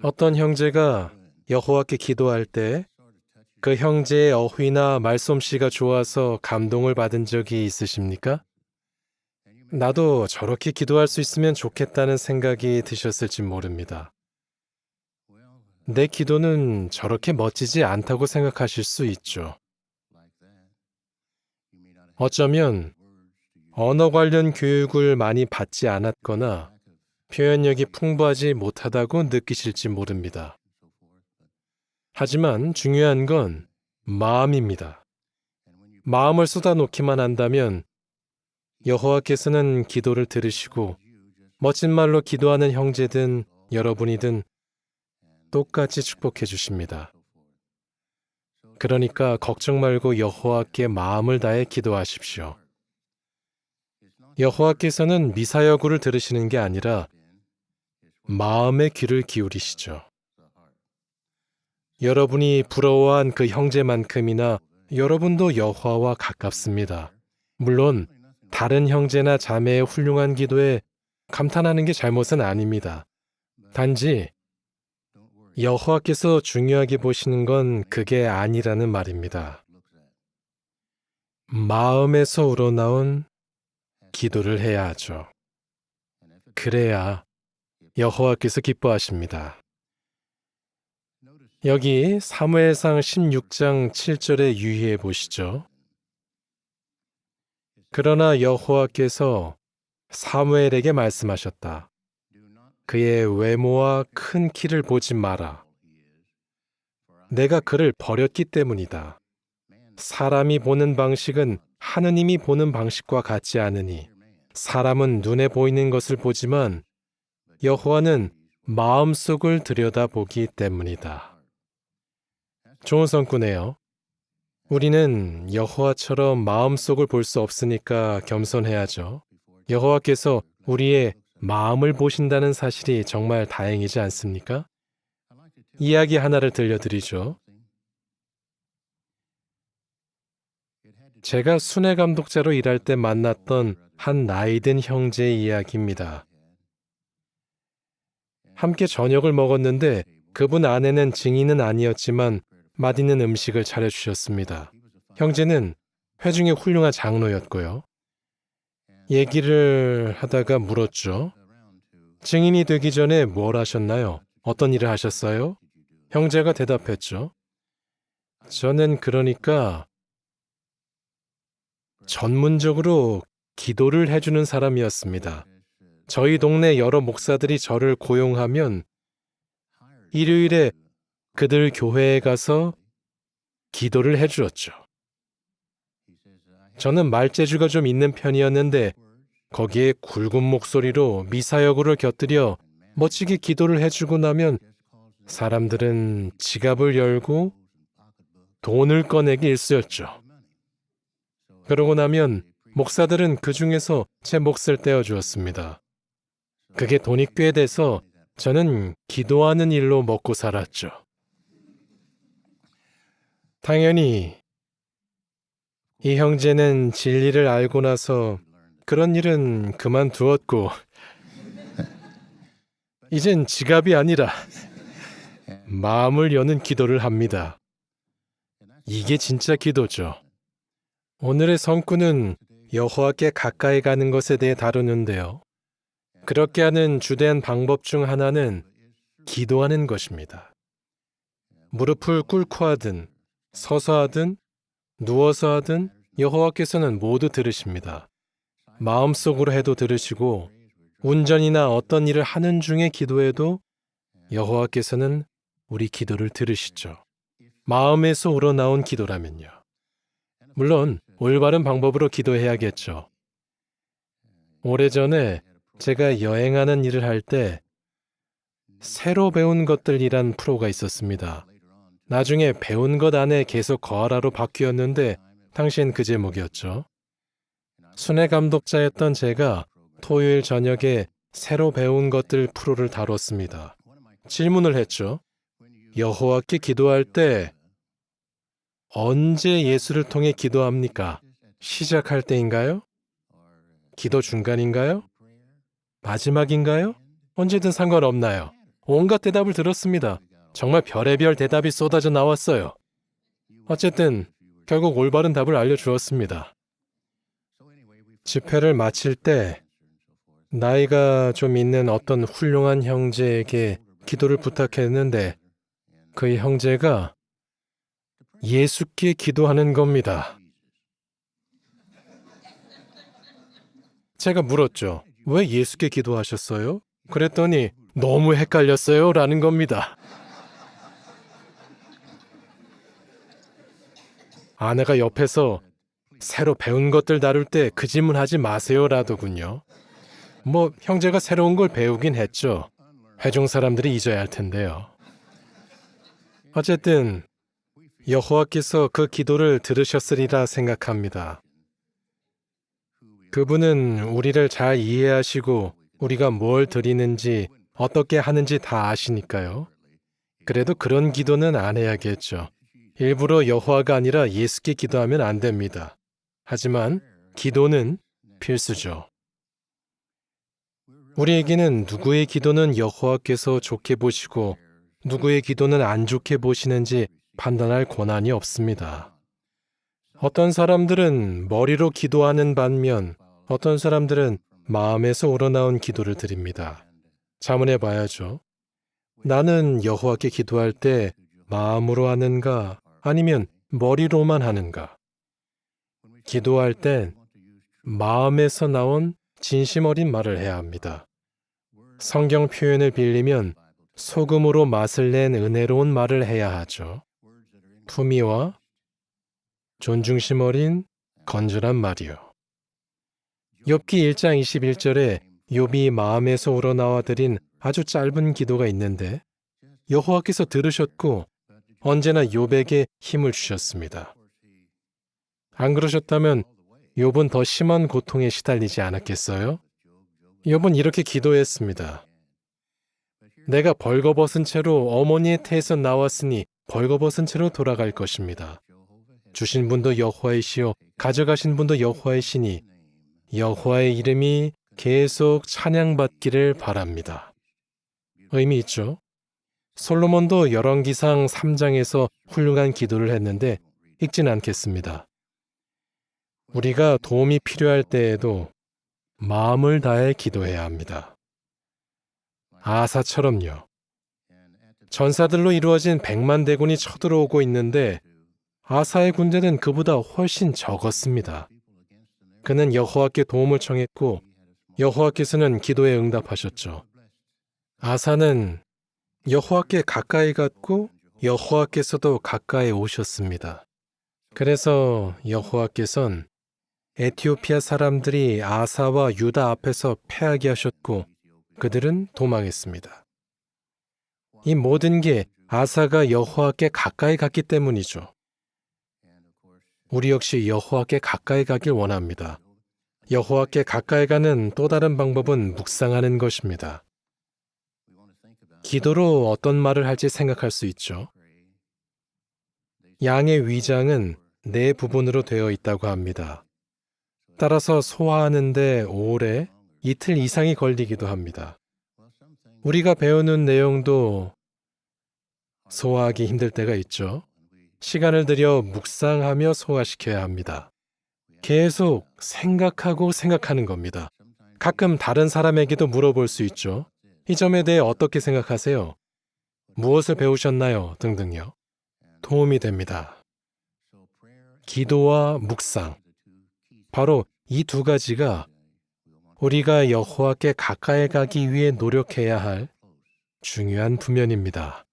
어떤 형제가 여호와께 기도할 때 그 형제의 어휘나 말솜씨가 좋아서 감동을 받은 적이 있으십니까? 나도 저렇게 기도할 수 있으면 좋겠다는 생각이 드셨을지 모릅니다. 내 기도는 저렇게 멋지지 않다고 생각하실 수 있죠. 어쩌면 언어 관련 교육을 많이 받지 않았거나 표현력이 풍부하지 못하다고 느끼실지 모릅니다. 하지만 중요한 건 마음입니다. 마음을 쏟아놓기만 한다면 여호와께서는 기도를 들으시고 멋진 말로 기도하는 형제든 여러분이든 똑같이 축복해 주십니다. 그러니까 걱정 말고 여호와께 마음을 다해 기도하십시오. 여호와께서는 미사여구를 들으시는 게 아니라 마음의 귀를 기울이시죠. 여러분이 부러워한 그 형제만큼이나 여러분도 여호와와 가깝습니다. 물론 다른 형제나 자매의 훌륭한 기도에 감탄하는 게 잘못은 아닙니다. 단지 여호와께서 중요하게 보시는 건 그게 아니라는 말입니다. 마음에서 우러나온 기도를 해야 하죠. 그래야 여호와께서 기뻐하십니다. 여기 사무엘상 16장 7절에 유의해 보시죠. 그러나 여호와께서 사무엘에게 말씀하셨다. 그의 외모와 큰 키를 보지 마라. 내가 그를 버렸기 때문이다. 사람이 보는 방식은 하느님이 보는 방식과 같지 않으니 사람은 눈에 보이는 것을 보지만 여호와는 마음속을 들여다보기 때문이다. 좋은 성구네요. 우리는 여호와처럼 마음속을 볼 수 없으니까 겸손해야죠. 여호와께서 우리의 마음을 보신다는 사실이 정말 다행이지 않습니까? 이야기 하나를 들려드리죠. 제가 순회 감독자로 일할 때 만났던 한 나이 든 형제의 이야기입니다. 함께 저녁을 먹었는데 그분 아내는 증인은 아니었지만 맛있는 음식을 차려주셨습니다. 형제는 회중의 훌륭한 장로였고요. 얘기를 하다가 물었죠. 증인이 되기 전에 뭘 하셨나요? 어떤 일을 하셨어요? 형제가 대답했죠. 저는 그러니까 전문적으로 기도를 해주는 사람이었습니다. 저희 동네 여러 목사들이 저를 고용하면 일요일에 그들 교회에 가서 기도를 해주었죠. 저는 말재주가 좀 있는 편이었는데 거기에 굵은 목소리로 미사여구를 곁들여 멋지게 기도를 해주고 나면 사람들은 지갑을 열고 돈을 꺼내기 일쑤였죠. 그러고 나면 목사들은 그 중에서 제 몫을 떼어주었습니다. 그게 돈이 꽤 돼서 저는 기도하는 일로 먹고 살았죠. 당연히 이 형제는 진리를 알고 나서 그런 일은 그만두었고 이젠 지갑이 아니라 마음을 여는 기도를 합니다. 이게 진짜 기도죠. 오늘의 성구는 여호와께 가까이 가는 것에 대해 다루는데요. 그렇게 하는 주된 방법 중 하나는 기도하는 것입니다. 무릎을 꿇고 하든 서서 하든 누워서 하든 여호와께서는 모두 들으십니다. 마음속으로 해도 들으시고 운전이나 어떤 일을 하는 중에 기도해도 여호와께서는 우리 기도를 들으시죠. 마음에서 우러나온 기도라면요. 물론 올바른 방법으로 기도해야겠죠. 오래전에 제가 여행하는 일을 할 때 새로 배운 것들이란 프로가 있었습니다. 나중에 배운 것 안에 계속 거하라로 바뀌었는데 당시엔 그 제목이었죠. 순회 감독자였던 제가 토요일 저녁에 새로 배운 것들 프로를 다뤘습니다. 질문을 했죠. 여호와께 기도할 때 언제 예수를 통해 기도합니까? 시작할 때인가요? 기도 중간인가요? 마지막인가요? 언제든 상관없나요? 온갖 대답을 들었습니다. 정말 별의별 대답이 쏟아져 나왔어요. 어쨌든 결국 올바른 답을 알려주었습니다. 집회를 마칠 때 나이가 좀 있는 어떤 훌륭한 형제에게 기도를 부탁했는데 그 형제가 예수께 기도하는 겁니다. 제가 물었죠. 왜 예수께 기도하셨어요? 그랬더니 너무 헷갈렸어요 라는 겁니다. 아내가 옆에서 새로 배운 것들 다룰 때 그 질문 하지 마세요 라더군요. 뭐 형제가 새로운 걸 배우긴 했죠. 회중 사람들이 잊어야 할 텐데요. 어쨌든 여호와께서 그 기도를 들으셨으리라 생각합니다. 그분은 우리를 잘 이해하시고 우리가 뭘 드리는지 어떻게 하는지 다 아시니까요. 그래도 그런 기도는 안 해야겠죠. 일부러 여호와가 아니라 예수께 기도하면 안 됩니다. 하지만 기도는 필수죠. 우리에게는 누구의 기도는 여호와께서 좋게 보시고 누구의 기도는 안 좋게 보시는지 판단할 권한이 없습니다. 어떤 사람들은 머리로 기도하는 반면 어떤 사람들은 마음에서 우러나온 기도를 드립니다. 자문해 봐야죠. 나는 여호와께 기도할 때 마음으로 하는가 아니면 머리로만 하는가? 기도할 땐 마음에서 나온 진심 어린 말을 해야 합니다. 성경 표현을 빌리면 소금으로 맛을 낸 은혜로운 말을 해야 하죠. 품위와 존중심 어린 건전한 말이요. 욥기 1장 21절에 욥이 마음에서 우러나와 드린 아주 짧은 기도가 있는데 여호와께서 들으셨고 언제나 욥에게 힘을 주셨습니다. 안 그러셨다면 욥은 더 심한 고통에 시달리지 않았겠어요? 욥은 이렇게 기도했습니다. 내가 벌거벗은 채로 어머니의 태에서 나왔으니 벌거벗은 채로 돌아갈 것입니다. 주신 분도 여호와이시요 가져가신 분도 여호와이시니 여호와의 이름이 계속 찬양받기를 바랍니다. 의미 있죠? 솔로몬도 열왕기상 3장에서 훌륭한 기도를 했는데 읽진 않겠습니다. 우리가 도움이 필요할 때에도 마음을 다해 기도해야 합니다. 아사처럼요. 전사들로 이루어진 100만 대군이 쳐들어오고 있는데 아사의 군대는 그보다 훨씬 적었습니다. 그는 여호와께 도움을 청했고 여호와께서는 기도에 응답하셨죠. 아사는 여호와께 가까이 갔고 여호와께서도 가까이 오셨습니다. 그래서 여호와께서는 에티오피아 사람들이 아사와 유다 앞에서 패하게 하셨고 그들은 도망했습니다. 이 모든 게 아사가 여호와께 가까이 갔기 때문이죠. 우리 역시 여호와께 가까이 가길 원합니다. 여호와께 가까이 가는 또 다른 방법은 묵상하는 것입니다. 기도로 어떤 말을 할지 생각할 수 있죠. 양의 위장은 4부분으로 되어 있다고 합니다. 따라서 소화하는데 오래, 이틀 이상이 걸리기도 합니다. 우리가 배우는 내용도 소화하기 힘들 때가 있죠. 시간을 들여 묵상하며 소화시켜야 합니다. 계속 생각하고 생각하는 겁니다. 가끔 다른 사람에게도 물어볼 수 있죠. 이 점에 대해 어떻게 생각하세요? 무엇을 배우셨나요? 등등요. 도움이 됩니다. 기도와 묵상. 바로 이 두 가지가 우리가 여호와께 가까이 가기 위해 노력해야 할 중요한 부면입니다.